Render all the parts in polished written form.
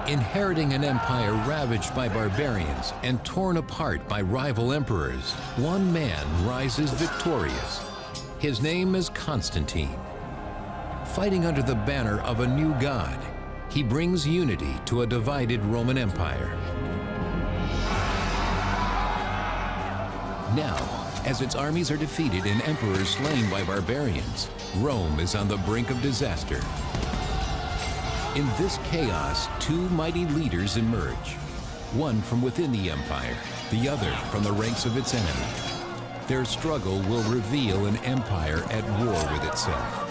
Inheriting an empire ravaged by barbarians and torn apart by rival emperors, one man rises victorious. His name is Constantine. Fighting under the banner of a new god, he brings unity to a divided Roman Empire. Now, as its armies are defeated and emperors slain by barbarians, Rome is on the brink of disaster. In this chaos, two mighty leaders emerge. One from within the empire, the other from the ranks of its enemy. Their struggle will reveal an empire at war with itself.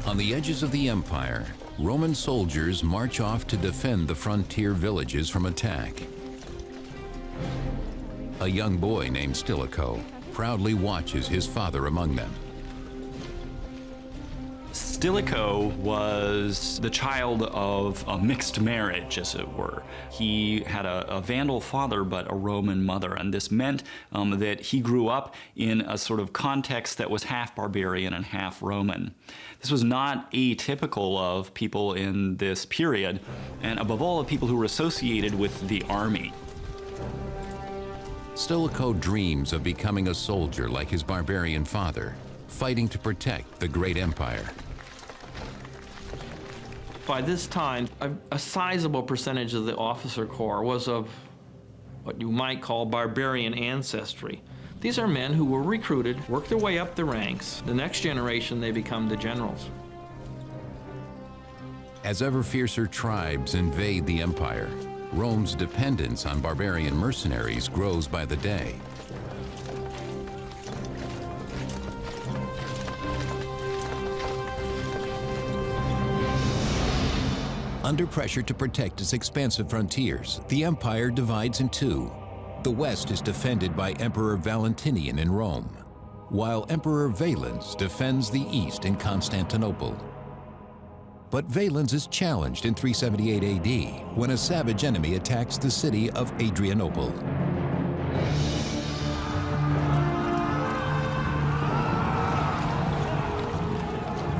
On the edges of the empire, Roman soldiers march off to defend the frontier villages from attack. A young boy named Stilicho proudly watches his father among them. Stilicho was the child of a mixed marriage, as it were. He had a Vandal father, but a Roman mother, and this meant that he grew up in a sort of context that was half barbarian and half Roman. This was not atypical of people in this period, and above all, of people who were associated with the army. Stilicho dreams of becoming a soldier like his barbarian father, fighting to protect the great empire. By this time, a sizable percentage of the officer corps was of what you might call barbarian ancestry. These are men who were recruited, worked their way up the ranks. The next generation, they become the generals. As ever fiercer tribes invade the empire, Rome's dependence on barbarian mercenaries grows by the day. Under pressure to protect its expansive frontiers, the empire divides in two. The west is defended by Emperor Valentinian in Rome, while Emperor Valens defends the east in Constantinople. But Valens is challenged in 378 AD when a savage enemy attacks the city of Adrianople.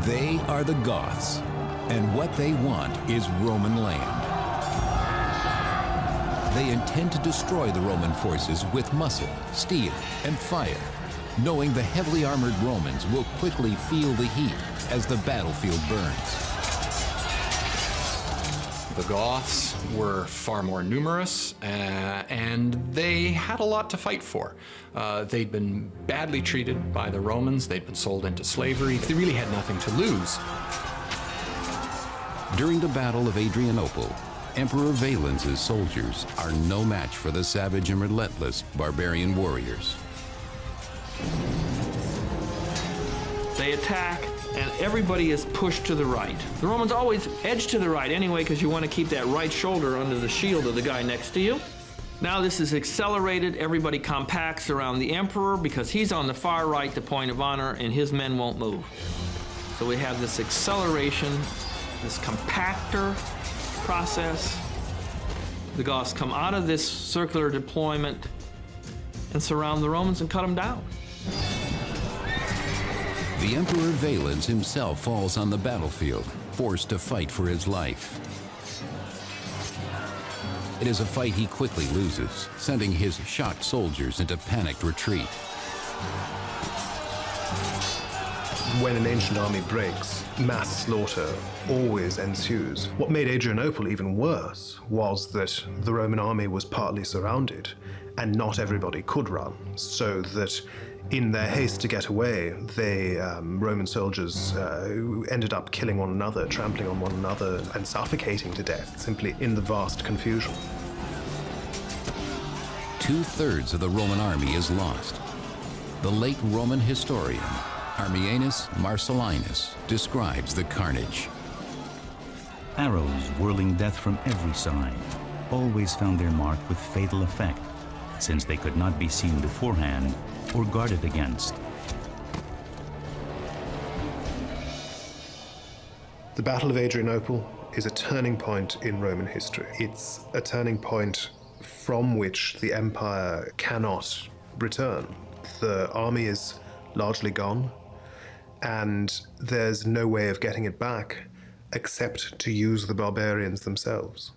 They are the Goths, and what they want is Roman land. They intend to destroy the Roman forces with muscle, steel, and fire, knowing the heavily armored Romans will quickly feel the heat as the battlefield burns. The Goths were far more numerous, and they had a lot to fight for. They'd been badly treated by the Romans, they'd been sold into slavery, they really had nothing to lose. During the Battle of Adrianople, Emperor Valens' soldiers are no match for the savage and relentless barbarian warriors. They attack, and everybody is pushed to the right. The Romans always edge to the right anyway, because you want to keep that right shoulder under the shield of the guy next to you. Now this is accelerated. Everybody compacts around the emperor because he's on the far right, the point of honor, and his men won't move. So we have this acceleration, this compactor process. The Goths come out of this circular deployment and surround the Romans and cut them down. The Emperor Valens himself falls on the battlefield, forced to fight for his life. It is a fight he quickly loses, sending his shocked soldiers into panicked retreat. When an ancient army breaks, mass slaughter always ensues. What made Adrianople even worse was that the Roman army was partly surrounded, and not everybody could run, so that in their haste to get away, Roman soldiers ended up killing one another, trampling on one another, and suffocating to death, simply in the vast confusion. 2/3 of the Roman army is lost. The late Roman historian, Ammianus Marcellinus, describes the carnage. Arrows whirling death from every side always found their mark with fatal effect, since they could not be seen beforehand or guarded against. The Battle of Adrianople is a turning point in Roman history. It's a turning point from which the empire cannot return. The army is largely gone, and there's no way of getting it back except to use the barbarians themselves.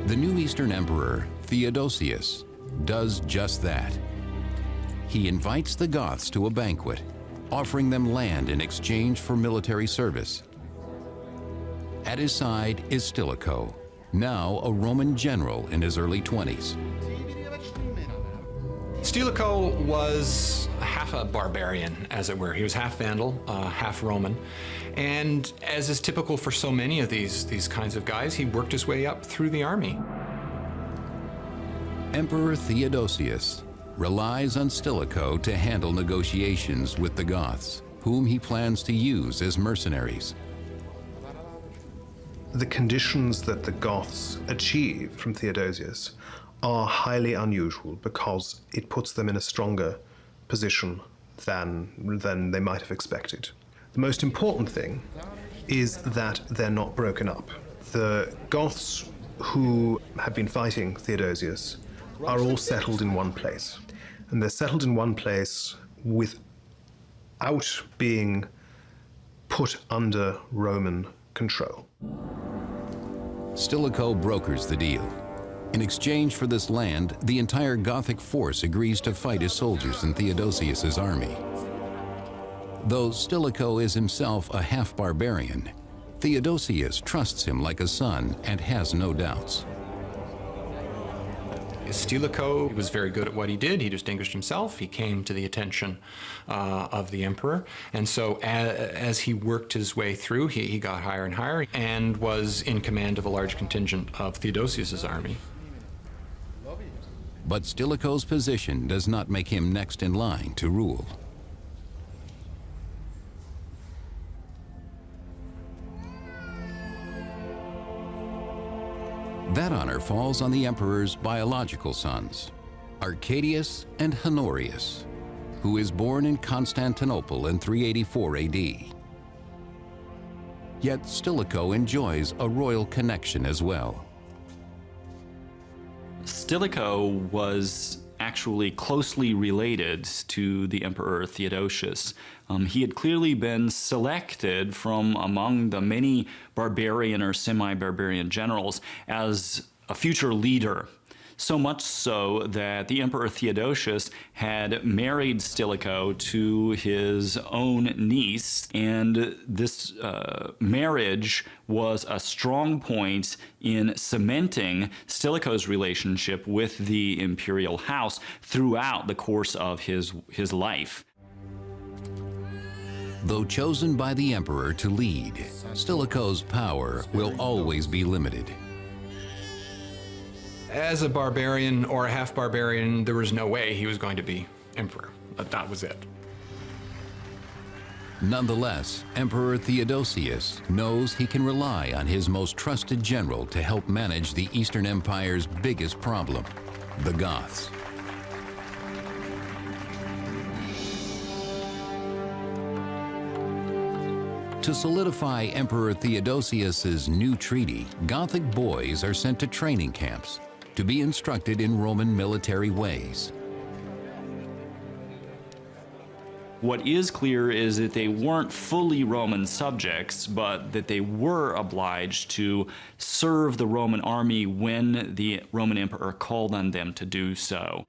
The new Eastern Emperor, Theodosius, does just that. He invites the Goths to a banquet, offering them land in exchange for military service. At his side is Stilicho, now a Roman general in his early 20s. Stilicho was half a barbarian, as it were. He was half Vandal, half Roman. And as is typical for so many of these kinds of guys, he worked his way up through the army. Emperor Theodosius relies on Stilicho to handle negotiations with the Goths, whom he plans to use as mercenaries. The conditions that the Goths achieve from Theodosius are highly unusual because it puts them in a stronger position than they might have expected. The most important thing is that they're not broken up. The Goths who have been fighting Theodosius are all settled in one place. And they're settled in one place without being put under Roman control. Stilicho brokers the deal. In exchange for this land, the entire Gothic force agrees to fight his soldiers in Theodosius's army. Though Stilicho is himself a half-barbarian, Theodosius trusts him like a son and has no doubts. Stilicho was very good at what he did. He distinguished himself. He came to the attention of the emperor. And so as he worked his way through, he got higher and higher and was in command of a large contingent of Theodosius's army. But Stilicho's position does not make him next in line to rule. That honor falls on the emperor's biological sons, Arcadius and Honorius, who is born in Constantinople in 384 AD. Yet Stilicho enjoys a royal connection as well. Stilicho was actually closely related to the Emperor Theodosius. He had clearly been selected from among the many barbarian or semi-barbarian generals as a future leader. So much so that the Emperor Theodosius had married Stilicho to his own niece, and this marriage was a strong point in cementing Stilicho's relationship with the imperial house throughout the course of his life. Though chosen by the emperor to lead, Stilicho's power will always be limited. As a barbarian or a half-barbarian, there was no way he was going to be emperor. That was it. Nonetheless, Emperor Theodosius knows he can rely on his most trusted general to help manage the Eastern Empire's biggest problem, the Goths. To solidify Emperor Theodosius's new treaty, Gothic boys are sent to training camps to be instructed in Roman military ways. What is clear is that they weren't fully Roman subjects, but that they were obliged to serve the Roman army when the Roman emperor called on them to do so.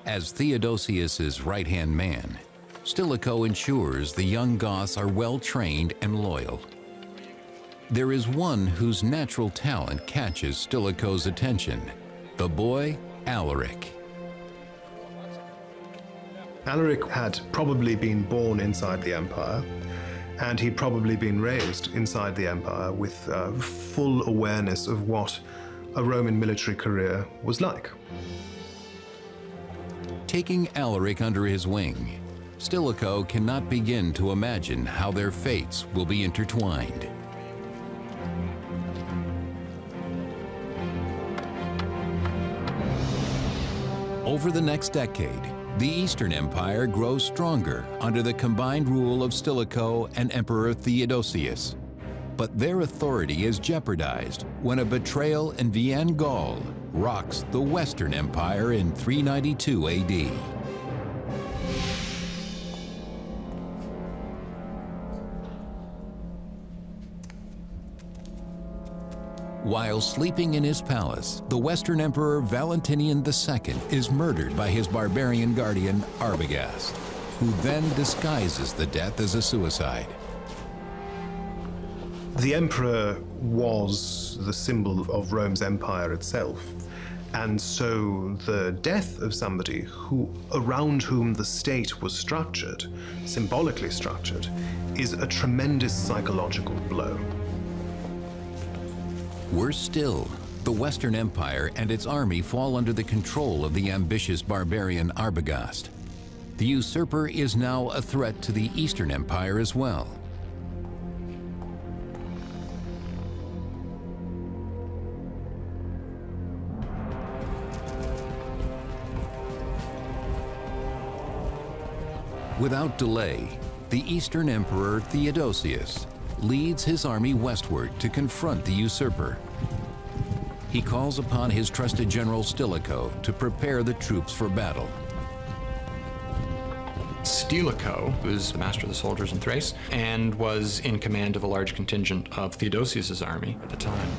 As Theodosius's right-hand man, Stilicho ensures the young Goths are well-trained and loyal. There is one whose natural talent catches Stilicho's attention, the boy Alaric. Alaric had probably been born inside the empire, and he'd probably been raised inside the empire with full awareness of what a Roman military career was like. Taking Alaric under his wing, Stilicho cannot begin to imagine how their fates will be intertwined. Over the next decade, The Eastern Empire grows stronger under the combined rule of Stilicho and Emperor Theodosius. But their authority is jeopardized when a betrayal in Vienne, Gaul, rocks the Western Empire in 392 AD. While sleeping in his palace, the Western Emperor Valentinian II is murdered by his barbarian guardian Arbogast, who then disguises the death as a suicide. The emperor was the symbol of Rome's empire itself, and so the death of somebody around whom the state was structured, symbolically structured, is a tremendous psychological blow. Worse still, the Western Empire and its army fall under the control of the ambitious barbarian Arbogast. The usurper is now a threat to the Eastern Empire as well. Without delay, the Eastern Emperor Theodosius leads his army westward to confront the usurper. He calls upon his trusted general Stilicho to prepare the troops for battle. Stilicho was the master of the soldiers in Thrace and was in command of a large contingent of Theodosius's army at the time.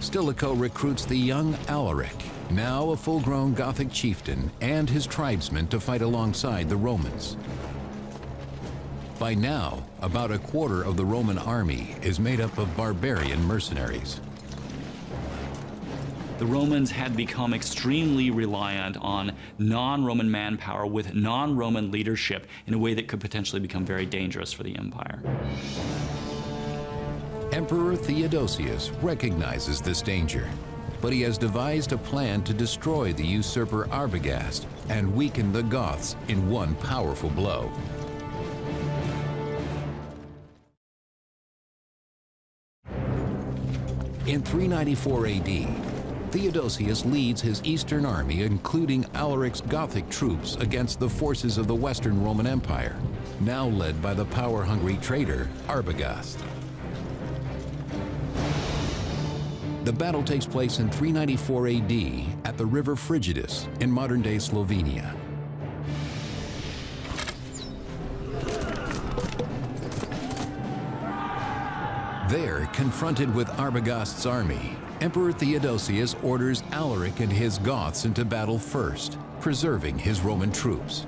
Stilicho recruits the young Alaric, now a full-grown Gothic chieftain, and his tribesmen to fight alongside the Romans. By now, about a quarter of the Roman army is made up of barbarian mercenaries. The Romans had become extremely reliant on non-Roman manpower with non-Roman leadership in a way that could potentially become very dangerous for the empire. Emperor Theodosius recognizes this danger, but he has devised a plan to destroy the usurper Arbogast and weaken the Goths in one powerful blow. In 394 AD, Theodosius leads his eastern army, including Alaric's Gothic troops, against the forces of the Western Roman Empire, now led by the power-hungry traitor Arbogast. The battle takes place in 394 AD at the river Frigidus in modern-day Slovenia. There, confronted with Arbogast's army, Emperor Theodosius orders Alaric and his Goths into battle first, preserving his Roman troops.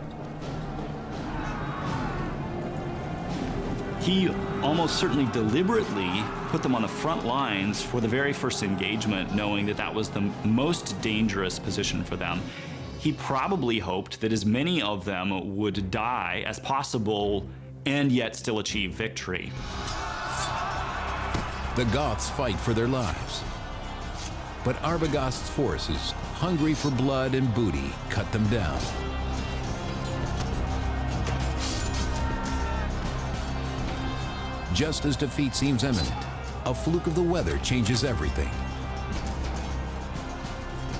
He almost certainly deliberately put them on the front lines for the very first engagement, knowing that that was the most dangerous position for them. He probably hoped that as many of them would die as possible and yet still achieve victory. The Goths fight for their lives. But Arbogast's forces, hungry for blood and booty, cut them down. Just as defeat seems imminent, a fluke of the weather changes everything.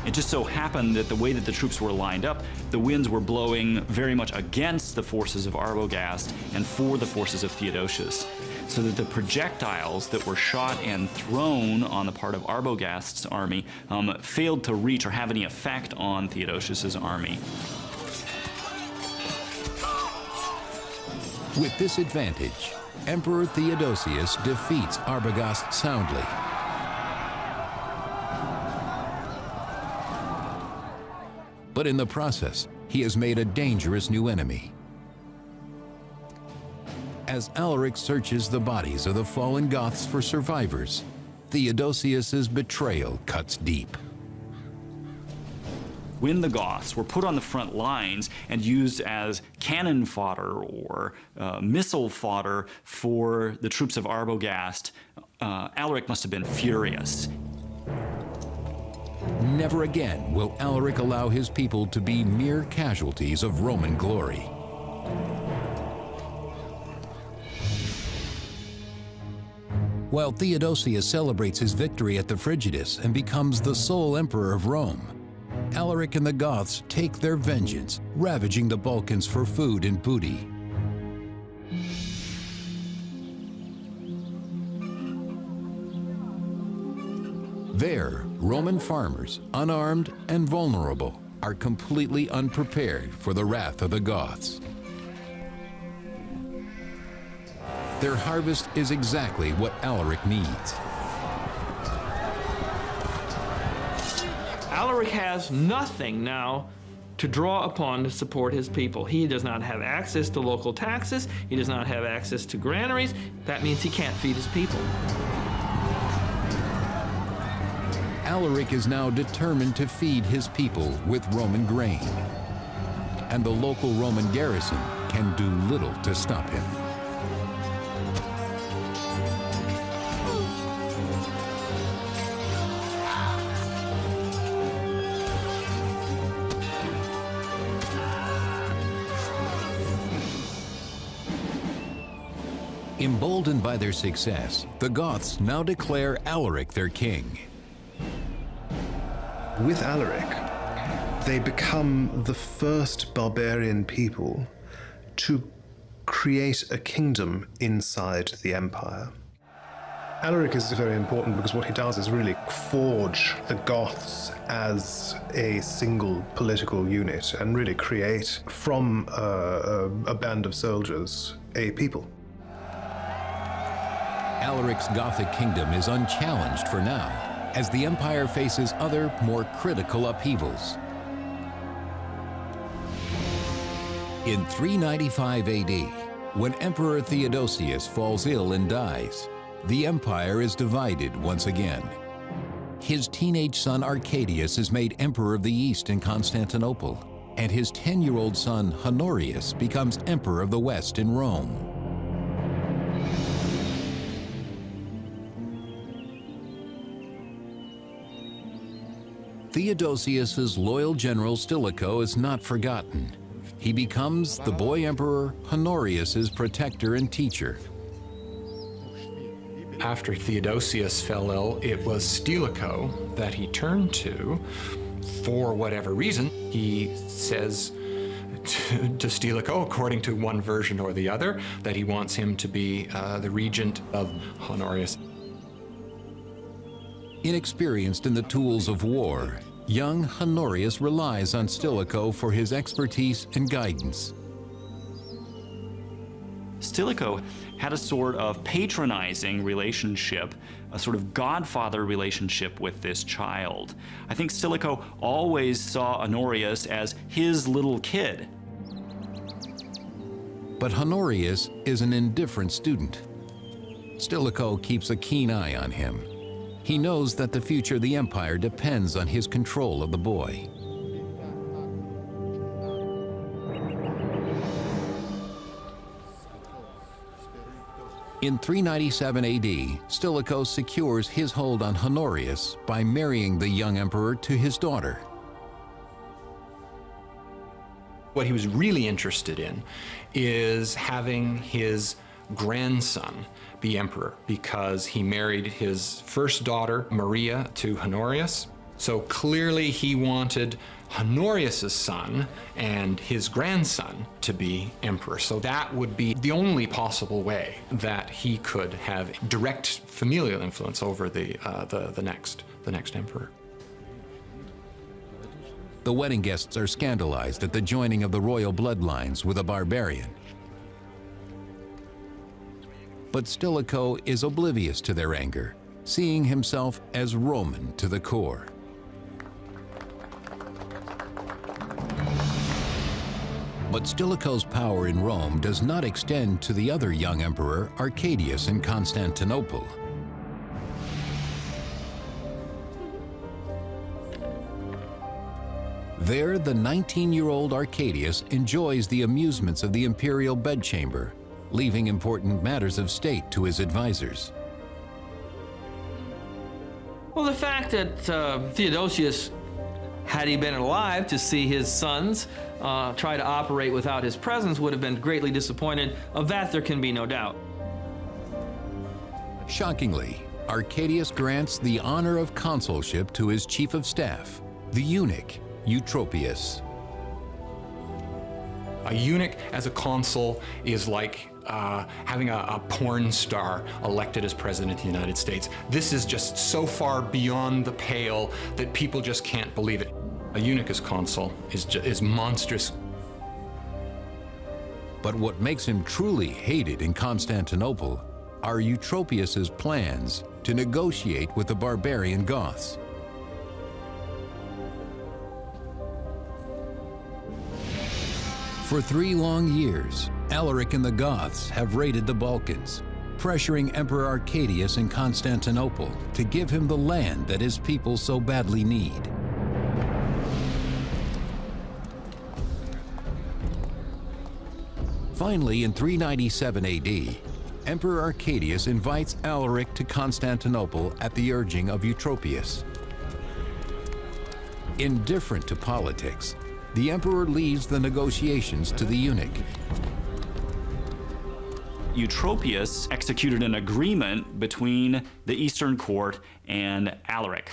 It just so happened that the way that the troops were lined up, the winds were blowing very much against the forces of Arbogast and for the forces of Theodosius, so that the projectiles that were shot and thrown on the part of Arbogast's army failed to reach or have any effect on Theodosius's army. With this advantage, Emperor Theodosius defeats Arbogast soundly. But in the process, he has made a dangerous new enemy. As Alaric searches the bodies of the fallen Goths for survivors, Theodosius's betrayal cuts deep. When the Goths were put on the front lines and used as cannon fodder or missile fodder for the troops of Arbogast, Alaric must have been furious. Never again will Alaric allow his people to be mere casualties of Roman glory. While Theodosius celebrates his victory at the Frigidus and becomes the sole emperor of Rome, Alaric and the Goths take their vengeance, ravaging the Balkans for food and booty. There, Roman farmers, unarmed and vulnerable, are completely unprepared for the wrath of the Goths. Their harvest is exactly what Alaric needs. Alaric has nothing now to draw upon to support his people. He does not have access to local taxes. He does not have access to granaries. That means he can't feed his people. Alaric is now determined to feed his people with Roman grain, and the local Roman garrison can do little to stop him. Emboldened by their success, the Goths now declare Alaric their king. With Alaric, they become the first barbarian people to create a kingdom inside the empire. Alaric is very important because what he does is really forge the Goths as a single political unit and really create from a band of soldiers a people. Alaric's Gothic kingdom is unchallenged for now, as the empire faces other, more critical upheavals. In 395 AD, when Emperor Theodosius falls ill and dies, the empire is divided once again. His teenage son Arcadius is made Emperor of the East in Constantinople, and his 10-year-old son Honorius becomes Emperor of the West in Rome. Theodosius's loyal general Stilicho is not forgotten. He becomes the boy emperor Honorius's protector and teacher. After Theodosius fell ill, it was Stilicho that he turned to for whatever reason. He says to Stilicho, according to one version or the other, that he wants him to be the regent of Honorius. Inexperienced in the tools of war, young Honorius relies on Stilicho for his expertise and guidance. Stilicho had a sort of patronizing relationship, a sort of godfather relationship with this child. I think Stilicho always saw Honorius as his little kid. But Honorius is an indifferent student. Stilicho keeps a keen eye on him. He knows that the future of the empire depends on his control of the boy. In 397 AD, Stilicho secures his hold on Honorius by marrying the young emperor to his daughter. What he was really interested in is having his grandson be emperor, because he married his first daughter, Maria, to Honorius. So clearly he wanted Honorius's son and his grandson to be emperor. So that would be the only possible way that he could have direct familial influence over the next emperor. The wedding guests are scandalized at the joining of the royal bloodlines with a barbarian. But Stilicho is oblivious to their anger, seeing himself as Roman to the core. But Stilicho's power in Rome does not extend to the other young emperor, Arcadius, in Constantinople. There, the 19-year-old Arcadius enjoys the amusements of the imperial bedchamber, leaving important matters of state to his advisors. Well, the fact that Theodosius, had he been alive to see his sons try to operate without his presence, would have been greatly disappointed. Of that, there can be no doubt. Shockingly, Arcadius grants the honor of consulship to his chief of staff, the eunuch, Eutropius. A eunuch as a consul is like having a porn star elected as president of the United States. This is just so far beyond the pale that people just can't believe it. A eunuch as consul is monstrous. But what makes him truly hated in Constantinople are Eutropius's plans to negotiate with the barbarian Goths. For 3 long years, Alaric and the Goths have raided the Balkans, pressuring Emperor Arcadius in Constantinople to give him the land that his people so badly need. Finally, in 397 AD, Emperor Arcadius invites Alaric to Constantinople at the urging of Eutropius. Indifferent to politics, the emperor leaves the negotiations to the eunuch. Eutropius executed an agreement between the Eastern Court and Alaric.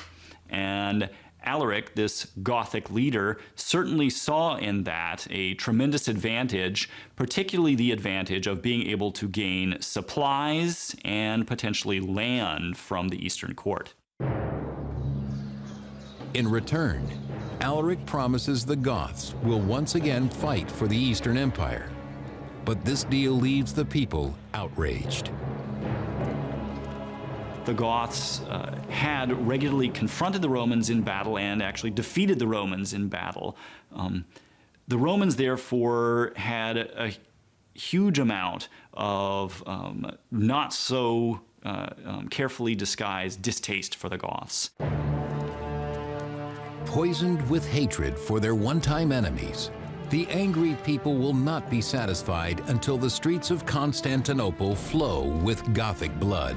And Alaric, this Gothic leader, certainly saw in that a tremendous advantage, particularly the advantage of being able to gain supplies and potentially land from the Eastern Court. In return, Alaric promises the Goths will once again fight for the Eastern Empire. But this deal leaves the people outraged. The Goths had regularly confronted the Romans in battle and actually defeated the Romans in battle. The Romans, therefore, had a huge amount of not so carefully disguised distaste for the Goths. Poisoned with hatred for their one-time enemies, the angry people will not be satisfied until the streets of Constantinople flow with Gothic blood.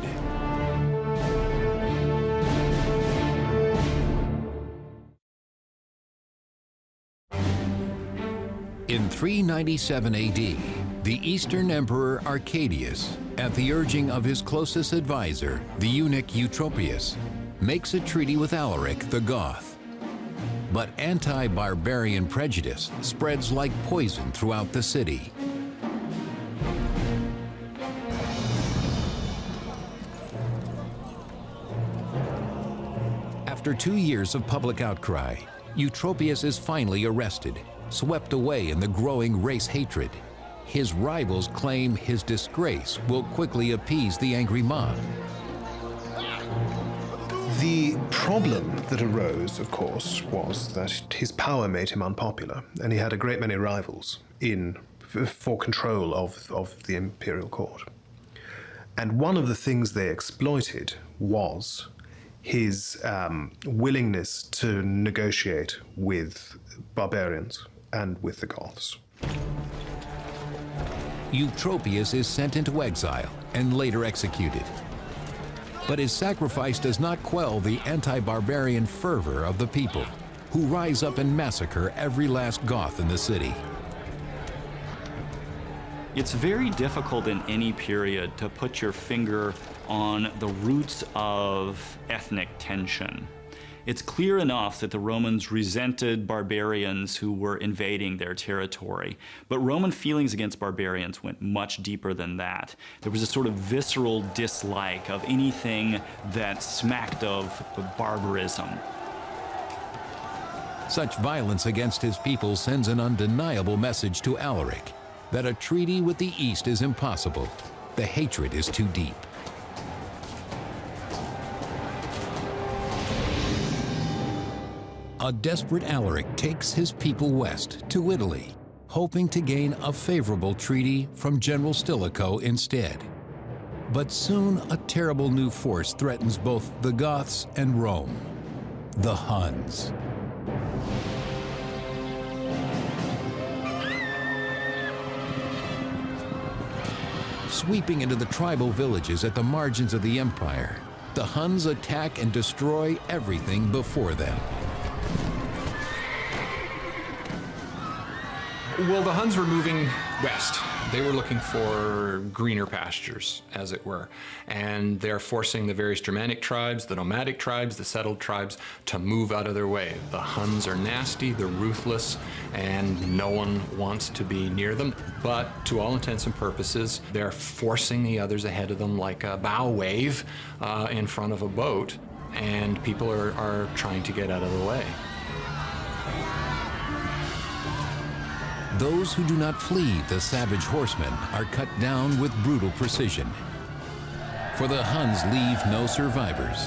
In 397 AD, the Eastern Emperor Arcadius, at the urging of his closest advisor, the eunuch Eutropius, makes a treaty with Alaric the Goth. But anti-barbarian prejudice spreads like poison throughout the city. After 2 years of public outcry, Eutropius is finally arrested, swept away in the growing race hatred. His rivals claim his disgrace will quickly appease the angry mob. The problem that arose, of course, was that his power made him unpopular, and he had a great many rivals for control of the imperial court. And one of the things they exploited was his willingness to negotiate with barbarians and with the Goths. Eutropius is sent into exile and later executed. But his sacrifice does not quell the anti-barbarian fervor of the people, who rise up and massacre every last Goth in the city. It's very difficult in any period to put your finger on the roots of ethnic tension. It's clear enough that the Romans resented barbarians who were invading their territory, but Roman feelings against barbarians went much deeper than that. There was a sort of visceral dislike of anything that smacked of barbarism. Such violence against his people sends an undeniable message to Alaric that a treaty with the East is impossible. The hatred is too deep. A desperate Alaric takes his people west to Italy, hoping to gain a favorable treaty from General Stilicho instead. But soon a terrible new force threatens both the Goths and Rome: the Huns. Sweeping into the tribal villages at the margins of the empire, the Huns attack and destroy everything before them. Well, the Huns were moving west. They were looking for greener pastures, as it were, and they're forcing the various Germanic tribes, the nomadic tribes, the settled tribes to move out of their way. The Huns are nasty, they're ruthless, and no one wants to be near them. But to all intents and purposes, they're forcing the others ahead of them like a bow wave in front of a boat, and people are trying to get out of the way. Those who do not flee the savage horsemen are cut down with brutal precision. For the Huns leave no survivors.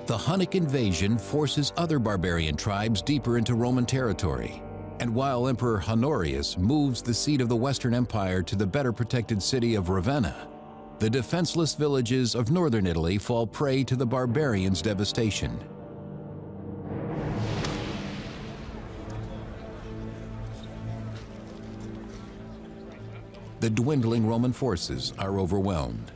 The Hunnic invasion forces other barbarian tribes deeper into Roman territory. And while Emperor Honorius moves the seat of the Western Empire to the better protected city of Ravenna, the defenseless villages of northern Italy fall prey to the barbarians' devastation. The dwindling Roman forces are overwhelmed.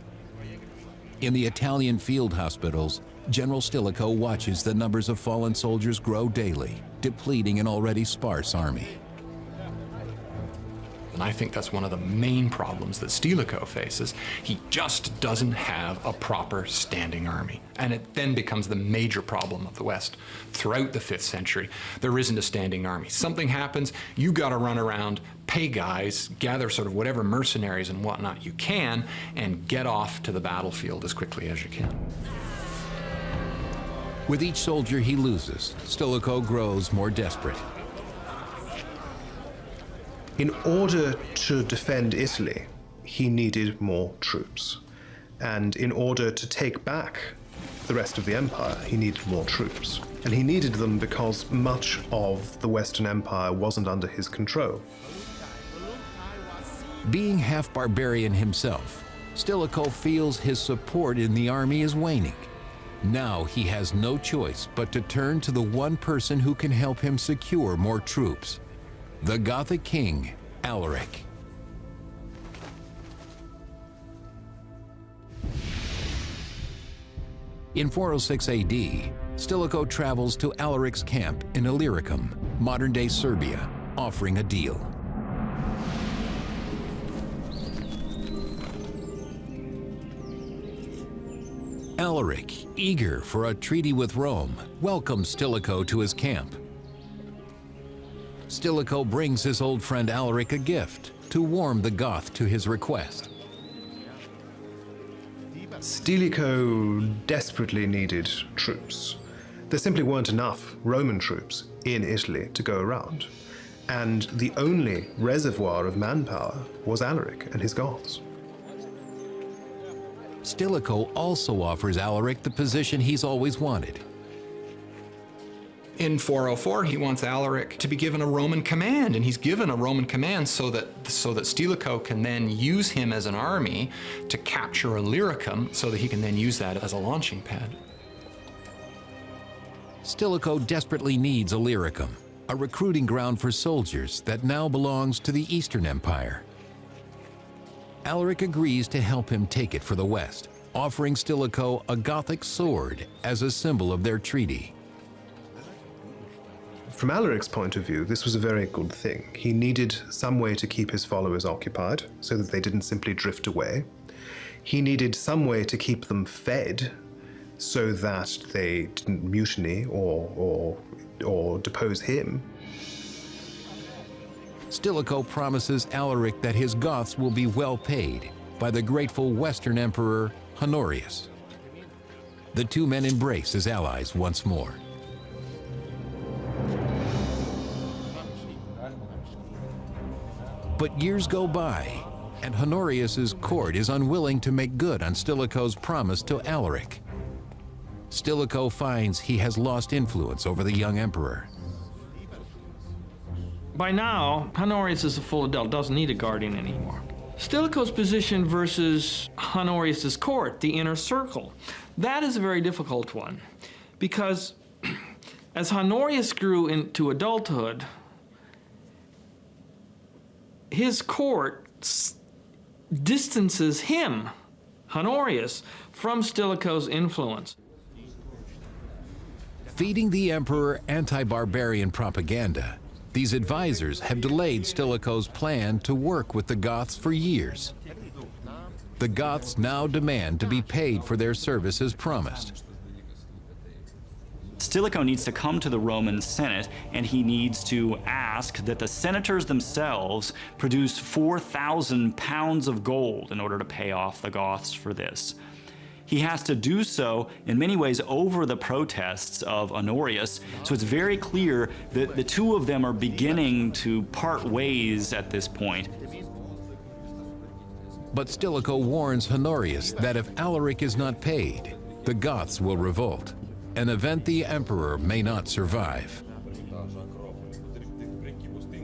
In the Italian field hospitals, General Stilicho watches the numbers of fallen soldiers grow daily, depleting an already sparse army. And I think that's one of the main problems that Stilicho faces. He just doesn't have a proper standing army. And it then becomes the major problem of the West. Throughout the 5th century, there isn't a standing army. Something happens, you gotta run around, pay guys, gather sort of whatever mercenaries and whatnot you can, and get off to the battlefield as quickly as you can. With each soldier he loses, Stilicho grows more desperate. In order to defend Italy, he needed more troops. And in order to take back the rest of the empire, he needed more troops. And he needed them because much of the Western Empire wasn't under his control. Being half barbarian himself, Stilicho feels his support in the army is waning. Now he has no choice but to turn to the one person who can help him secure more troops: the Gothic king, Alaric. In 406 AD, Stilicho travels to Alaric's camp in Illyricum, modern-day Serbia, offering a deal. Alaric, eager for a treaty with Rome, welcomes Stilicho to his camp. Stilicho brings his old friend Alaric a gift to warm the Goth to his request. Stilicho desperately needed troops. There simply weren't enough Roman troops in Italy to go around. And the only reservoir of manpower was Alaric and his Goths. Stilicho also offers Alaric the position he's always wanted. In 404, he wants Alaric to be given a Roman command, and he's given a Roman command so that Stilicho can then use him as an army to capture Illyricum, so that he can then use that as a launching pad. Stilicho desperately needs Illyricum, a recruiting ground for soldiers that now belongs to the Eastern Empire. Alaric agrees to help him take it for the West, offering Stilicho a Gothic sword as a symbol of their treaty. From Alaric's point of view, this was a very good thing. He needed some way to keep his followers occupied so that they didn't simply drift away. He needed some way to keep them fed so that they didn't mutiny or depose him. Stilicho promises Alaric that his Goths will be well paid by the grateful Western Emperor Honorius. The two men embrace as allies once more. But years go by, and Honorius's court is unwilling to make good on Stilicho's promise to Alaric. Stilicho finds he has lost influence over the young emperor. By now, Honorius is a full adult, doesn't need a guardian anymore. Stilicho's position versus Honorius's court, the inner circle, that is a very difficult one, because as Honorius grew into adulthood, his court distances him, Honorius, from Stilicho's influence. Feeding the emperor anti-barbarian propaganda, These advisors have delayed Stilicho's plan to work with the Goths for years. The Goths now demand to be paid for their service as promised. Stilicho needs to come to the Roman Senate, and he needs to ask that the senators themselves produce 4,000 pounds of gold in order to pay off the Goths for this. He has to do so in many ways over the protests of Honorius, so it's very clear that the two of them are beginning to part ways at this point. But Stilicho warns Honorius that if Alaric is not paid, the Goths will revolt, an event the emperor may not survive.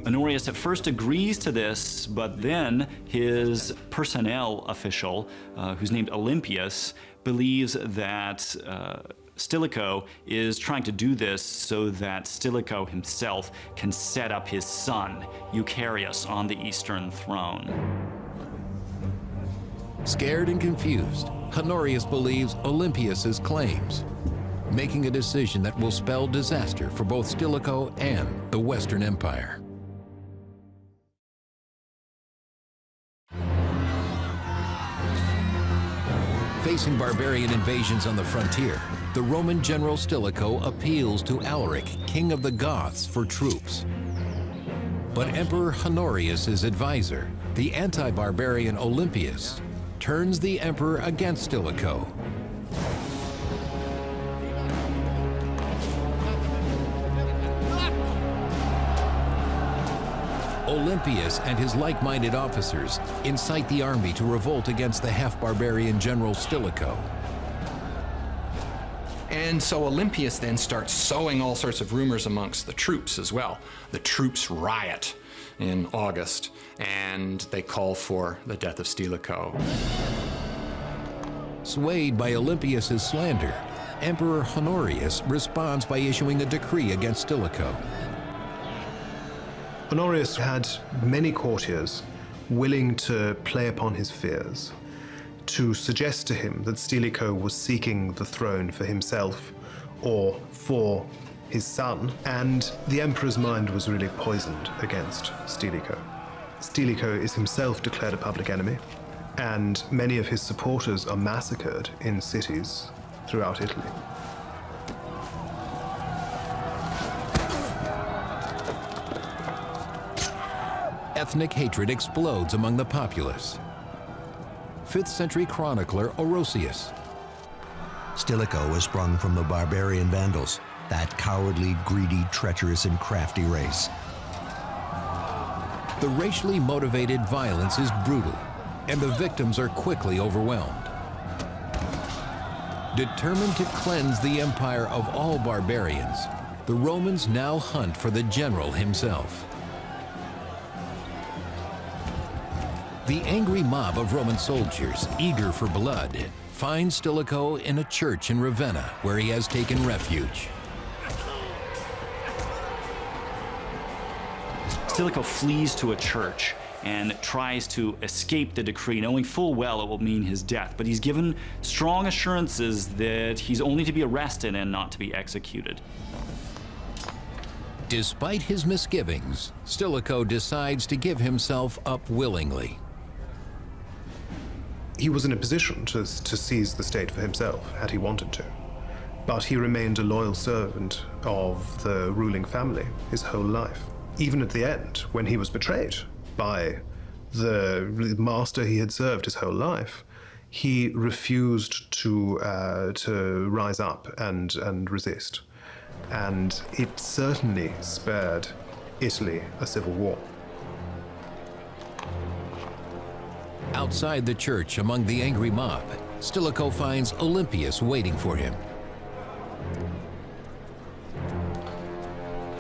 Honorius at first agrees to this, but then his personnel official, who's named Olympius, believes that Stilicho is trying to do this so that Stilicho himself can set up his son, Eucharius, on the eastern throne. Scared and confused, Honorius believes Olympius's claims, making a decision that will spell disaster for both Stilicho and the Western Empire. Facing barbarian invasions on the frontier, the Roman general Stilicho appeals to Alaric, king of the Goths, for troops. But Emperor Honorius's advisor, the anti-barbarian Olympius, turns the emperor against Stilicho. Olympius and his like-minded officers incite the army to revolt against the half-barbarian general Stilicho. And so Olympius then starts sowing all sorts of rumors amongst the troops as well. The troops riot in August, and they call for the death of Stilicho. Swayed by Olympius's slander, Emperor Honorius responds by issuing a decree against Stilicho. Honorius had many courtiers willing to play upon his fears, to suggest to him that Stilicho was seeking the throne for himself or for his son, and the emperor's mind was really poisoned against Stilicho. Stilicho is himself declared a public enemy, and many of his supporters are massacred in cities throughout Italy. Ethnic hatred explodes among the populace. 5th century chronicler Orosius. Stilicho was sprung from the barbarian Vandals, that cowardly, greedy, treacherous, and crafty race. The racially motivated violence is brutal, and the victims are quickly overwhelmed. Determined to cleanse the empire of all barbarians, the Romans now hunt for the general himself. The angry mob of Roman soldiers, eager for blood, finds Stilicho in a church in Ravenna, where he has taken refuge. Stilicho flees to a church and tries to escape the decree, knowing full well it will mean his death, but he's given strong assurances that he's only to be arrested and not to be executed. Despite his misgivings, Stilicho decides to give himself up willingly. He was in a position to seize the state for himself, had he wanted to. But he remained a loyal servant of the ruling family his whole life. Even at the end, when he was betrayed by the master he had served his whole life, he refused to rise up and resist. And it certainly spared Italy a civil war. Outside the church, among the angry mob, Stilicho finds Olympius waiting for him.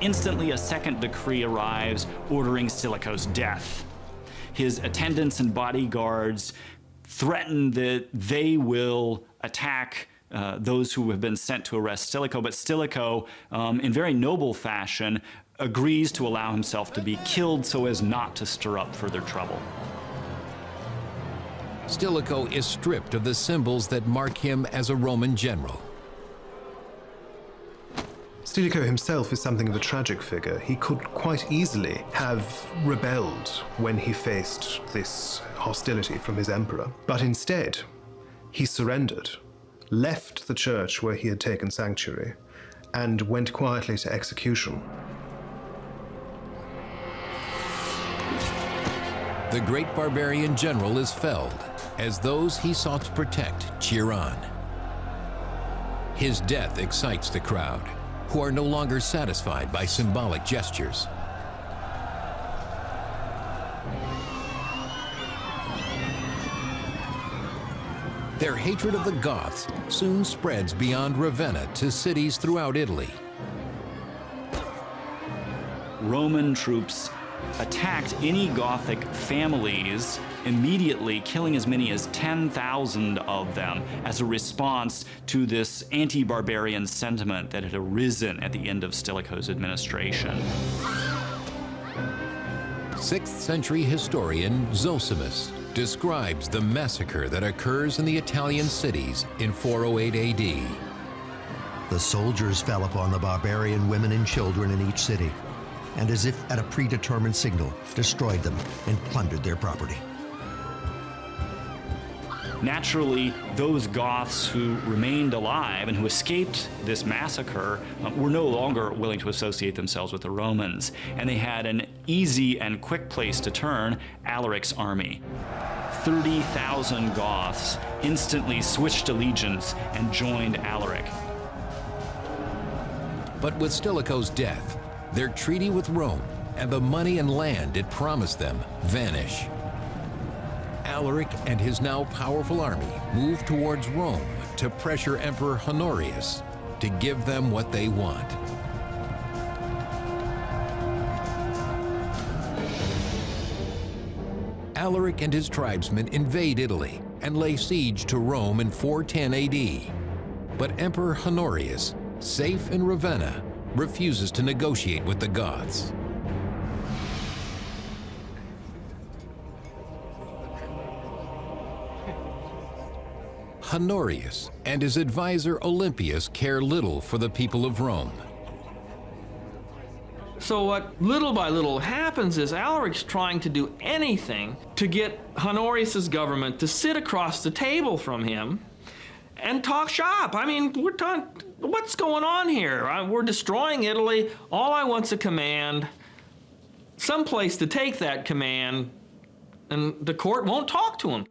Instantly, a second decree arrives ordering Stilicho's death. His attendants and bodyguards threaten that they will attack those who have been sent to arrest Stilicho, but Stilicho, in very noble fashion, agrees to allow himself to be killed so as not to stir up further trouble. Stilicho is stripped of the symbols that mark him as a Roman general. Stilicho himself is something of a tragic figure. He could quite easily have rebelled when he faced this hostility from his emperor, but instead he surrendered, left the church where he had taken sanctuary, and went quietly to execution. The great barbarian general is felled as those he sought to protect cheer on. His death excites the crowd, who are no longer satisfied by symbolic gestures. Their hatred of the Goths soon spreads beyond Ravenna to cities throughout Italy. Roman troops attacked any Gothic families, immediately killing as many as 10,000 of them as a response to this anti-barbarian sentiment that had arisen at the end of Stilicho's administration. 6th century historian Zosimus describes the massacre that occurs in the Italian cities in 408 AD. The soldiers fell upon the barbarian women and children in each city, and as if at a predetermined signal, destroyed them and plundered their property. Naturally, those Goths who remained alive and who escaped this massacre were no longer willing to associate themselves with the Romans, and they had an easy and quick place to turn: Alaric's army. 30,000 Goths instantly switched allegiance and joined Alaric. But with Stilicho's death, their treaty with Rome and the money and land it promised them vanish. Alaric and his now powerful army move towards Rome to pressure Emperor Honorius to give them what they want. Alaric and his tribesmen invade Italy and lay siege to Rome in 410 AD. But Emperor Honorius, safe in Ravenna, refuses to negotiate with the Goths. Honorius and his advisor Olympius care little for the people of Rome. So what little by little happens is Alaric's trying to do anything to get Honorius's government to sit across the table from him and talk shop. I mean, what's going on here? We're destroying Italy. All I want's a command, some place to take that command, and the court won't talk to him.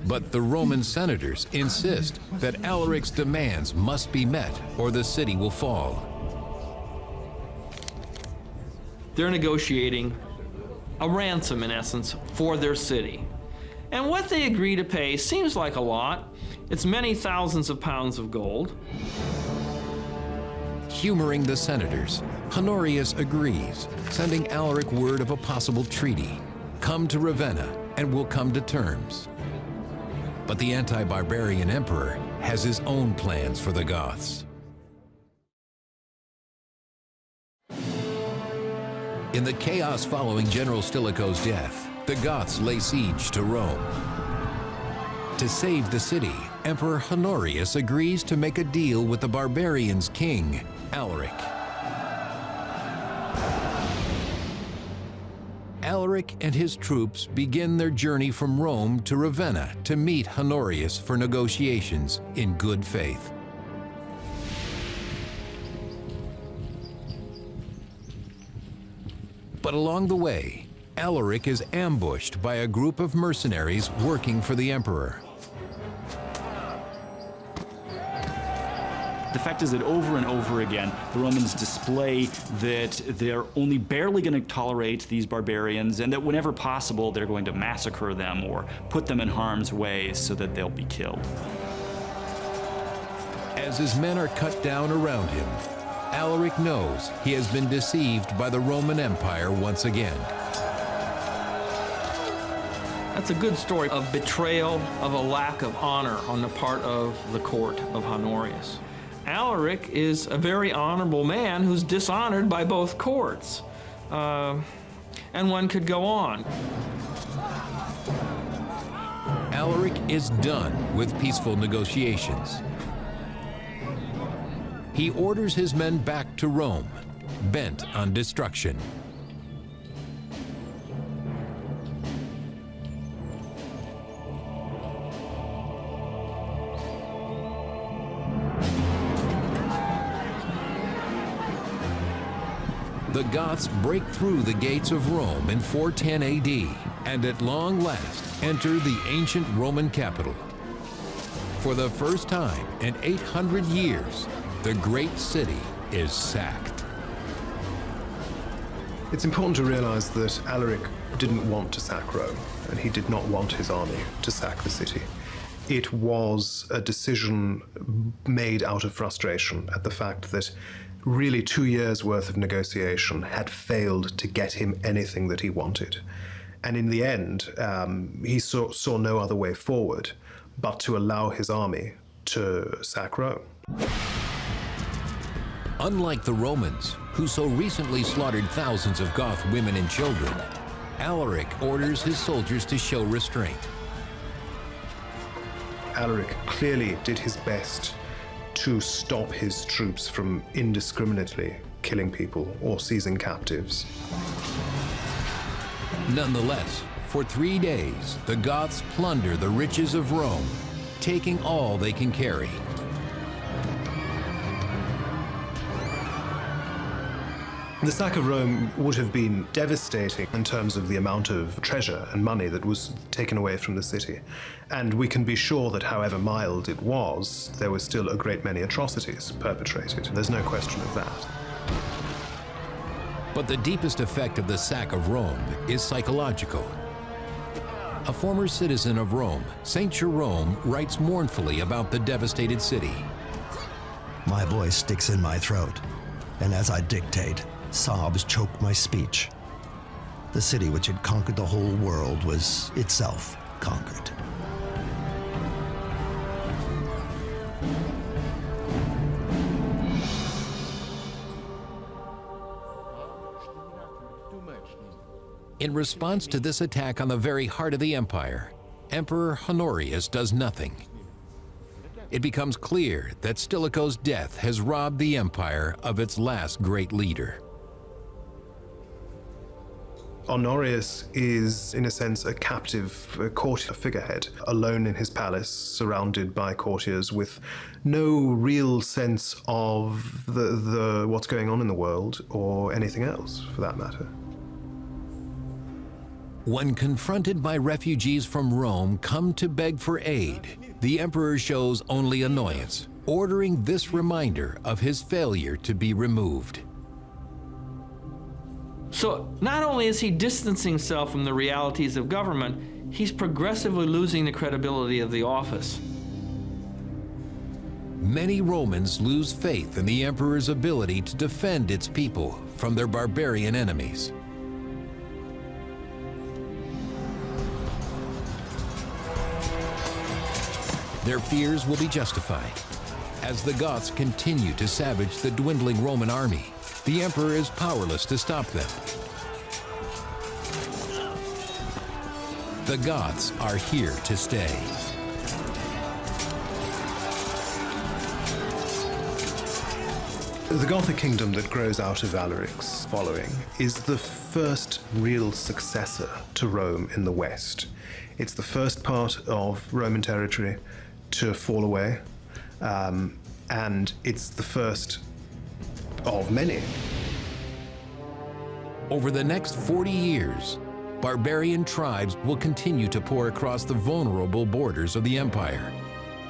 But the Roman senators insist that Alaric's demands must be met or the city will fall. They're negotiating a ransom, in essence, for their city. And what they agree to pay seems like a lot. It's many thousands of pounds of gold. Humoring the senators, Honorius agrees, sending Alaric word of a possible treaty. Come to Ravenna and we'll come to terms. But the anti-barbarian emperor has his own plans for the Goths. In the chaos following General Stilicho's death, the Goths lay siege to Rome. To save the city, Emperor Honorius agrees to make a deal with the barbarians' king, Alaric. Alaric and his troops begin their journey from Rome to Ravenna to meet Honorius for negotiations in good faith. But along the way, Alaric is ambushed by a group of mercenaries working for the emperor. The fact is that over and over again, the Romans display that they're only barely going to tolerate these barbarians, and that whenever possible, they're going to massacre them or put them in harm's way so that they'll be killed. As his men are cut down around him, Alaric knows he has been deceived by the Roman Empire once again. That's a good story of betrayal, of a lack of honor on the part of the court of Honorius. Alaric is a very honorable man who's dishonored by both courts. And one could go on. Alaric is done with peaceful negotiations. he orders his men back to Rome, bent on destruction. The Goths break through the gates of Rome in 410 AD and at long last enter the ancient Roman capital. For the first time in 800 years, the great city is sacked. It's important to realize that Alaric didn't want to sack Rome, and he did not want his army to sack the city. It was a decision made out of frustration at the fact that really 2 years' worth of negotiation had failed to get him anything that he wanted. And in the end, he saw no other way forward but to allow his army to sack Rome. Unlike the Romans, who so recently slaughtered thousands of Goth women and children, Alaric orders his soldiers to show restraint. Alaric clearly did his best to stop his troops from indiscriminately killing people or seizing captives. Nonetheless, for 3 days, the Goths plunder the riches of Rome, taking all they can carry. The sack of Rome would have been devastating in terms of the amount of treasure and money that was taken away from the city. And we can be sure that however mild it was, there were still a great many atrocities perpetrated. There's no question of that. But the deepest effect of the sack of Rome is psychological. A former citizen of Rome, Saint Jerome, writes mournfully about the devastated city. My voice sticks in my throat, and as I dictate, sobs choke my speech. The city which had conquered the whole world was itself conquered. In response to this attack on the very heart of the empire, Emperor Honorius does nothing. It becomes clear that Stilicho's death has robbed the empire of its last great leader. Honorius is, in a sense, a captive courtier figurehead, alone in his palace, surrounded by courtiers with no real sense of what's going on in the world, or anything else, for that matter. When confronted by refugees from Rome come to beg for aid, the emperor shows only annoyance, ordering this reminder of his failure to be removed. So not only is he distancing himself from the realities of government, he's progressively losing the credibility of the office. Many Romans lose faith in the emperor's ability to defend its people from their barbarian enemies. Their fears will be justified. As the Goths continue to savage the dwindling Roman army, the emperor is powerless to stop them. The Goths are here to stay. The Gothic kingdom that grows out of Alaric's following is the first real successor to Rome in the West. It's the first part of Roman territory to fall away, and it's the first of many. Over the next 40 years, barbarian tribes will continue to pour across the vulnerable borders of the empire,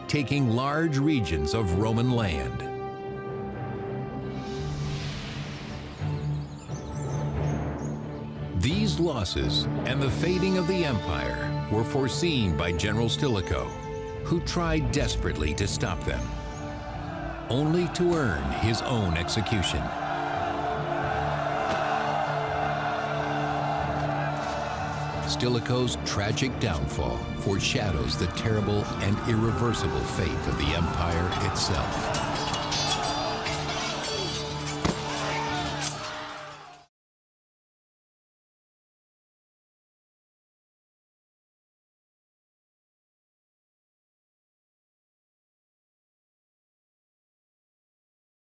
taking large regions of Roman land. These losses and the fading of the empire were foreseen by General Stilicho, who tried desperately to stop them, only to earn his own execution. Stilicho's tragic downfall foreshadows the terrible and irreversible fate of the empire itself.